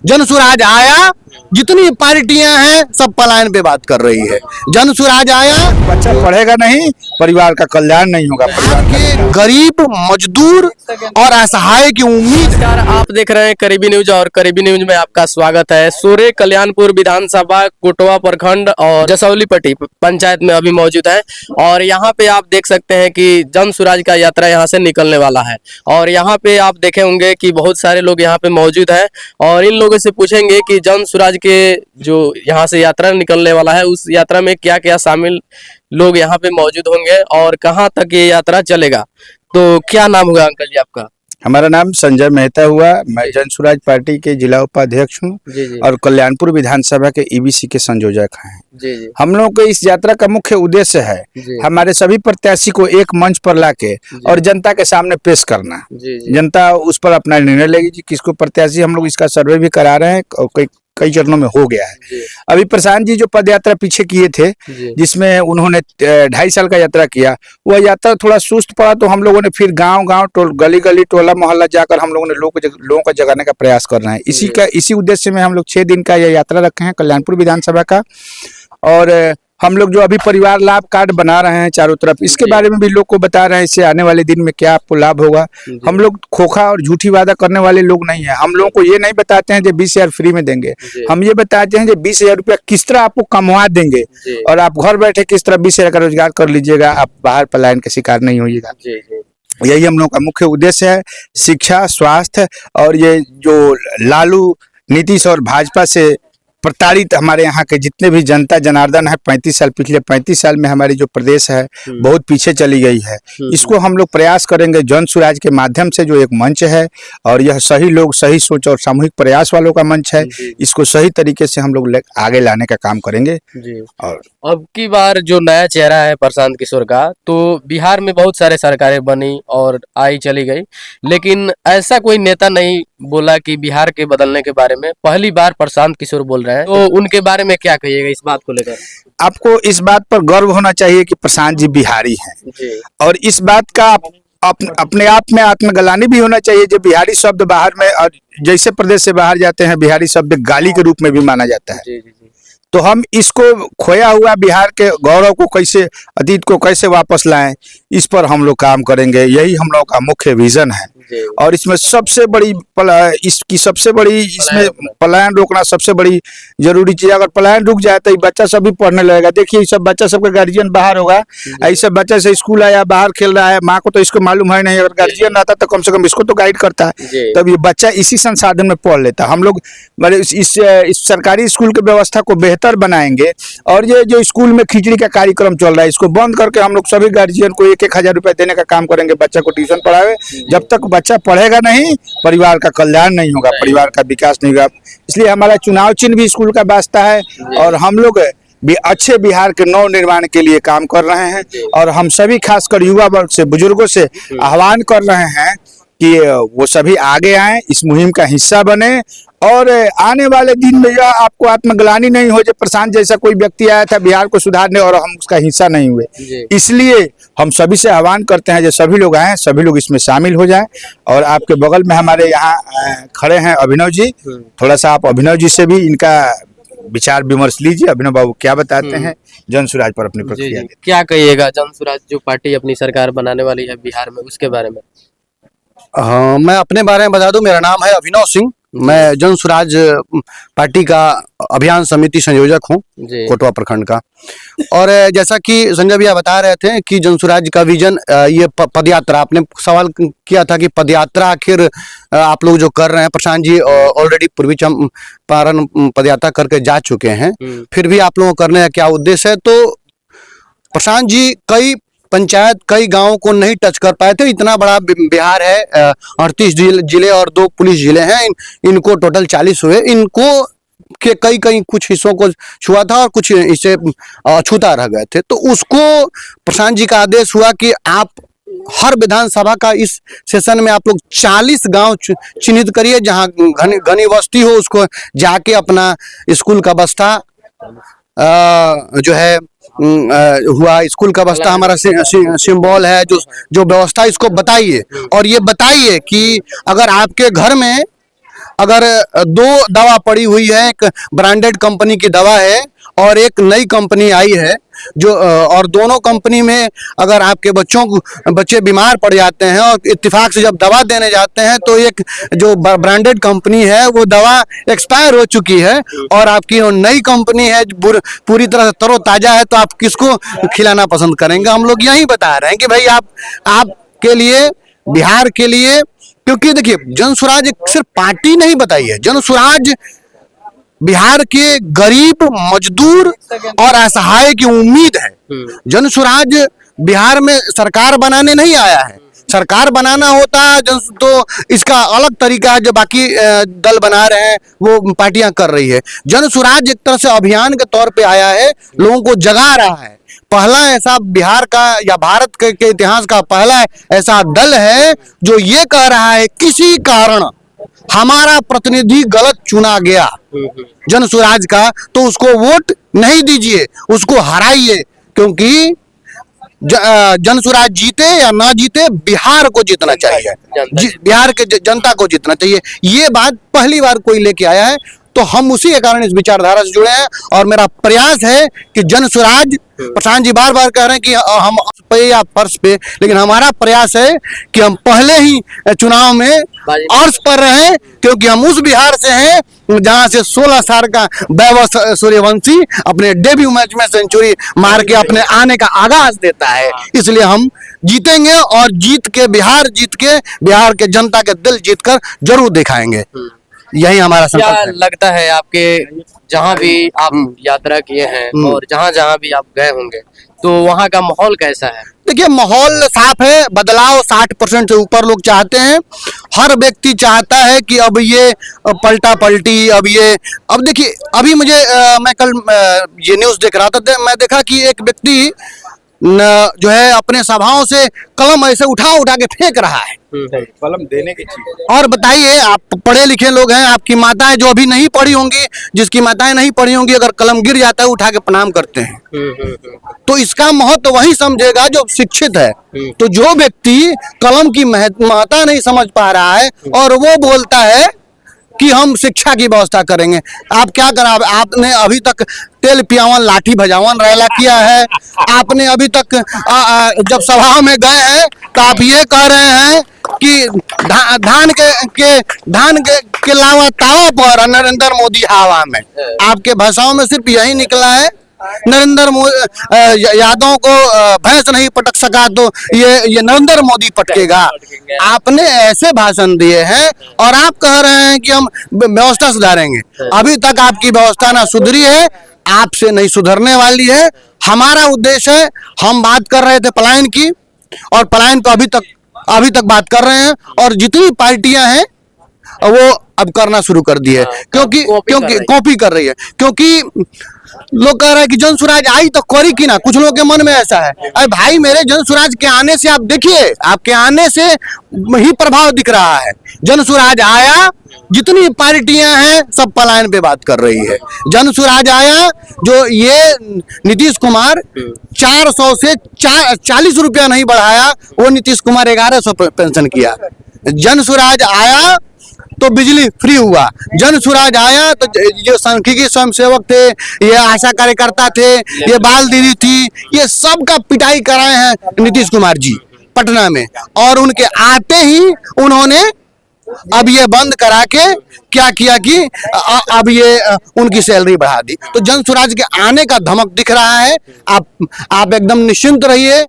जन स्वराज आया, जितनी पार्टियां हैं सब पलायन पे बात कर रही है। जन स्वराज आया, बच्चा पढ़ेगा नहीं, परिवार का कल्याण नहीं होगा। परिवार के गरीब, मजदूर और असहाय की उम्मीद। नमस्कार, आप देख रहे हैं करीबी न्यूज और करीबी न्यूज में आपका स्वागत है। सोरे कल्याणपुर विधानसभा कोटवा प्रखंड और जसौलीपट्टी पंचायत में अभी मौजूद है और यहाँ पे आप देख सकते हैं कि जन स्वराज का यात्रा यहाँ से निकलने वाला है और यहाँ पे आप देखे होंगे कि बहुत सारे लोग यहाँ पे मौजूद हैं और इन लोगों से पूछेंगे कि जन स्वराज के जो यहाँ से यात्रा निकलने वाला है उस यात्रा में क्या क्या शामिल लोग यहाँ पे मौजूद होंगे और कहाँ तक ये यात्रा चलेगा। तो क्या नाम होगा अंकल जी आपका? हमारा नाम संजय मेहता हुआ। मैं जन स्वराज पार्टी के जिला उपाध्यक्ष हूँ और कल्याणपुर विधानसभा के ईबीसी के संयोजक हैं। जी। हम लोगों को इस यात्रा का मुख्य उद्देश्य है हमारे सभी प्रत्याशी को एक मंच पर लाके और जनता के सामने पेश करना। जनता उस पर अपना निर्णय लेगी कि किसको प्रत्याशी। हम लोग इसका सर्वे भी करा रहे हैं और कई चरणों में हो गया है। अभी प्रशांत जी जो पद यात्रा पीछे किए थे, जिसमें उन्होंने 2.5 साल का यात्रा किया, वह यात्रा थोड़ा सुस्त पड़ा, तो हम लोगों ने फिर गांव-गांव, गली-गली, टोला मोहल्ला जाकर हम लोगों ने लोगों को जगाने का प्रयास कर रहे हैं। इसी उद्देश्य में हम लोग 6 दिन का यह यात्रा रखे हैं कल्याणपुर विधानसभा का। और हम लोग जो अभी परिवार लाभ कार्ड बना रहे हैं चारों तरफ, इसके बारे में भी लोग को बता रहे हैं इससे आने वाले दिन में क्या आपको लाभ होगा। हम लोग खोखा और झूठी वादा करने वाले लोग नहीं है। हम लोगों को ये नहीं बताते हैं जो 20,000 फ्री में देंगे, हम ये बताते हैं जो 20,000 रुपया किस तरह आपको कमवा देंगे और आप घर बैठे किस तरह 20,000 का रोजगार कर लीजिएगा, आप बाहर पलायन के शिकार नहीं होइएगा। यही हम लोगों का मुख्य उद्देश्य है। शिक्षा, स्वास्थ्य और ये जो लालू, नीतीश और भाजपा से प्रताड़ित हमारे यहाँ के जितने भी जनता जनार्दन है, 35 साल, पिछले 35 साल में हमारी जो प्रदेश है बहुत पीछे चली गई है। इसको हम लोग प्रयास करेंगे जन स्वराज के माध्यम से, जो एक मंच है और यह सही लोग, सही सोच और सामूहिक प्रयास वालों का मंच है। इसको सही तरीके से हम लोग आगे लाने का काम करेंगे। और अब की बार जो नया चेहरा है प्रशांत किशोर का, तो बिहार में बहुत सारे सरकारें बनी और आई चली गई, लेकिन ऐसा कोई नेता नहीं बोला कि बिहार के बदलने के बारे में। पहली बार प्रशांत किशोर बोल रहे हैं, तो उनके बारे में क्या कहिएगा इस बात को लेकर? आपको इस बात पर गर्व होना चाहिए कि प्रशांत जी बिहारी हैं और इस बात का अपने आप में आत्मग्लानि भी होना चाहिए। जो बिहारी शब्द बाहर में, और जैसे प्रदेश से बाहर जाते हैं, बिहारी शब्द गाली के रूप में भी माना जाता है। तो हम इसको खोया हुआ बिहार के गौरव को कैसे, अतीत को कैसे वापस लाएं, इस पर हम लोग काम करेंगे। यही हम लोग का मुख्य विजन है और इसमें सबसे बड़ी इसमें पलायन रोकना सबसे बड़ी जरूरी चीज। अगर पलायन रुक जाए तो बच्चा सब भी पढ़ने लगेगा। देखिए सब बच्चा सबका गार्जियन बाहर होगा, ऐसे बच्चा से स्कूल आया, बाहर खेल रहा है, माँ को तो इसको मालूम है नहीं, अगर गार्जियन आता तो कम से कम इसको तो गाइड करता है, तब ये बच्चा इसी संसाधन में पढ़ लेता। हम लोग इस सरकारी स्कूल की व्यवस्था को बेहतर बनाएंगे और ये जो स्कूल में खिचड़ी का कार्यक्रम चल रहा है, इसको बंद करके हम लोग सभी गार्जियन को 1,000 रुपए देने का काम करेंगे। बच्चा को ट्यूशन पढ़ावे। जब तक बच्चा पढ़ेगा नहीं, परिवार का कल्याण नहीं होगा, परिवार का विकास नहीं होगा। इसलिए हमारा चुनाव चिन्ह भी स्कूल का वास्ता है और हम लोग भी अच्छे बिहार के नव निर्माण के लिए काम कर रहे हैं और हम सभी खासकर युवा वर्ग से, बुजुर्गों से आह्वान कर रहे हैं कि वो सभी आगे आए, इस मुहिम का हिस्सा बने और आने वाले दिन में यह आपको आत्मग्लानि नहीं हो जो प्रशांत जैसा कोई व्यक्ति आया था बिहार को सुधारने और हम उसका हिस्सा नहीं हुए। इसलिए हम सभी से आह्वान करते हैं जो सभी लोग आए, सभी लोग इसमें शामिल हो जाएं। और आपके बगल में हमारे यहाँ खड़े हैं अभिनव जी, थोड़ा सा आप अभिनव जी से भी इनका विचार विमर्श लीजिए। अभिनव बाबू क्या बताते हैं जन स्वराज पर अपनी प्रतिक्रिया? क्या कहिएगा जन स्वराज जो पार्टी अपनी सरकार बनाने वाली है बिहार में, उसके बारे में? हाँ, मैं अपने बारे में बता दूं, मेरा नाम है अभिनव सिंह। मैं जन स्वराज पार्टी का अभियान समिति संयोजक हूं कोटवा प्रखंड का। और जैसा कि संजय भैया बता रहे थे कि जन स्वराज का विजन, ये पदयात्रा, आपने सवाल किया था कि पदयात्रा आखिर आप लोग जो कर रहे हैं, प्रशांत जी ऑलरेडी पूर्वी चंपारण पदयात्रा करके जा चुके हैं, फिर भी आप लोगों को करने का क्या उद्देश्य है? तो प्रशांत जी कई पंचायत, कई गांवों को नहीं टच कर पाए थे। इतना बड़ा बिहार है, 38 जिले और 2 पुलिस जिले हैं, इनको टोटल 40 हुए। इनको के कई कुछ हिस्सों को छुआ था और कुछ इसे अछूता रह गए थे। तो उसको प्रशांत जी का आदेश हुआ कि आप हर विधानसभा का इस सेशन में आप लोग 40 गांव चिन्हित करिए जहां घनी बस्ती हो, उसको जाके अपना स्कूल का बस्ता जो है हुआ, स्कूल का बस्ता हमारा सिंबल है, जो व्यवस्था, इसको बताइए। और ये बताइए कि अगर आपके घर में अगर दो दवा पड़ी हुई है, एक ब्रांडेड कंपनी की दवा है और एक नई कंपनी आई है जो और दोनों कंपनी में अगर आपके बच्चे बीमार पड़ जाते हैं और इत्तेफाक से जब दवा देने जाते हैं तो एक जो ब्रांडेड कंपनी है वो दवा एक्सपायर हो चुकी है और आपकी नई कंपनी है पूरी तरह से तरोताजा है, तो आप किसको खिलाना पसंद करेंगे? हम लोग यही बता रहे हैं कि भाई आपके लिए, बिहार के लिए, क्योंकि देखिए जनसुराज सिर्फ पार्टी नहीं बताई है, जनसुराज बिहार के गरीब, मजदूर और असहाय की उम्मीद है। जनसुराज बिहार में सरकार बनाने नहीं आया है, सरकार बनाना होता तो इसका अलग तरीका है जो बाकी दल बना रहे हैं, वो पार्टियां कर रही है। जनसुराज एक तरह से अभियान के तौर पे आया है, लोगों को जगा रहा है। पहला ऐसा बिहार का या भारत के इतिहास का पहला ऐसा दल है जो ये कह रहा है किसी कारण हमारा प्रतिनिधि गलत चुना गया जनसुराज का, तो उसको वोट नहीं दीजिए, उसको हराइए, क्योंकि जनसुराज जीते या ना जीते बिहार को जीतना चाहिए, बिहार के जनता को जीतना चाहिए। ये बात पहली बार कोई लेके आया है, तो हम उसी के कारण इस विचारधारा से जुड़े हैं और मेरा प्रयास है कि जनसुराज, प्रशांत जी बार बार कह रहे हैं कि हम पे या फर्श पे, लेकिन हमारा प्रयास है कि हम पहले ही चुनाव में अर्श पर रहे, क्योंकि हम उस बिहार से हैं जहां से 16 साल का वैभव सूर्यवंशी अपने डेब्यू मैच में सेंचुरी मार के अपने आने का आगाज देता है। इसलिए हम जीतेंगे और जीत के बिहार के जनता के दिल जीतकर जरूर दिखाएंगे, यही हमारा संकल्प है। क्या लगता है आपके जहाँ भी आप यात्रा किए हैं और जहाँ जहाँ भी आप गए होंगे तो वहाँ का माहौल कैसा है? देखिए माहौल साफ है, बदलाव 60% से ऊपर लोग चाहते हैं। हर व्यक्ति चाहता है कि अब ये पलटा पलटी, अब देखिए अभी मुझे मैं कल ये न्यूज़ देख रहा था, मैं देखा कि एक व्यक्ति जो है अपने सभाओं से कलम ऐसे उठा के फेंक रहा है, कलम देने की चीज। और बताइए, आप पढ़े लिखे लोग हैं, आपकी माताएं जो अभी नहीं पढ़ी होंगी, जिसकी माताएं नहीं पढ़ी होंगी, अगर कलम गिर जाता है उठा के प्रणाम करते हैं। तो इसका महत्व वही समझेगा जो शिक्षित है। तो जो व्यक्ति कलम की महत्ता नहीं समझ पा रहा है और वो बोलता है कि हम शिक्षा की व्यवस्था करेंगे, आप क्या करा? आपने अभी तक तेल पियावन लाठी भजावन रैला किया है, आपने अभी तक जब सभा में गए हैं तो आप ये कह रहे हैं कि धान के लावा तावा पर नरेंद्र मोदी हवा में। आपके भाषाओं में सिर्फ यही निकला है, नरेंद्र यादव को भैंस नहीं पटक सका तो ये नरेंद्र मोदी पटकेगा। आपने ऐसे भाषण दिए हैं और आप कह रहे हैं कि हम व्यवस्था सुधारेंगे। अभी तक आपकी व्यवस्था ना सुधरी है, आपसे नहीं सुधरने वाली है। हमारा उद्देश्य है, हम बात कर रहे थे पलायन की, और पलायन को अभी तक बात कर रहे हैं, और जितनी पार्टियां हैं वो अब करना शुरू कर दी है, क्योंकि कॉपी कर रही है, क्योंकि लोग कह रहे हैं कि जनसुराज आई तो करी की ना। कुछ लोगों के मन में ऐसा है, अरे भाई मेरे जनसुराज के आने से आप देखिए, आपके आने से ही प्रभाव दिख रहा है। जनसुराज आया, जितनी पार्टियां हैं सब पलायन पे बात कर रही है। जनसुराज आया, जो ये नीतीश कुमार 400 से 40 रुपया नहीं बढ़ाया, वो नीतीश कुमार 1100 पेंशन किया। जनसुराज आया तो बिजली फ्री हुआ। जनसुराज आया तो जो सांख्यिकी स्वयंसेवक थे, ये आशा कार्यकर्ता थे, ये बाल दीदी थी, ये सब का पिटाई कराए हैं नीतीश कुमार जी पटना में, और उनके आते ही उन्होंने अब ये बंद करा के क्या किया कि अब ये उनकी सैलरी बढ़ा दी। तो जनसुराज के आने का धमक दिख रहा है। आप एकदम निश्चिंत रहिए,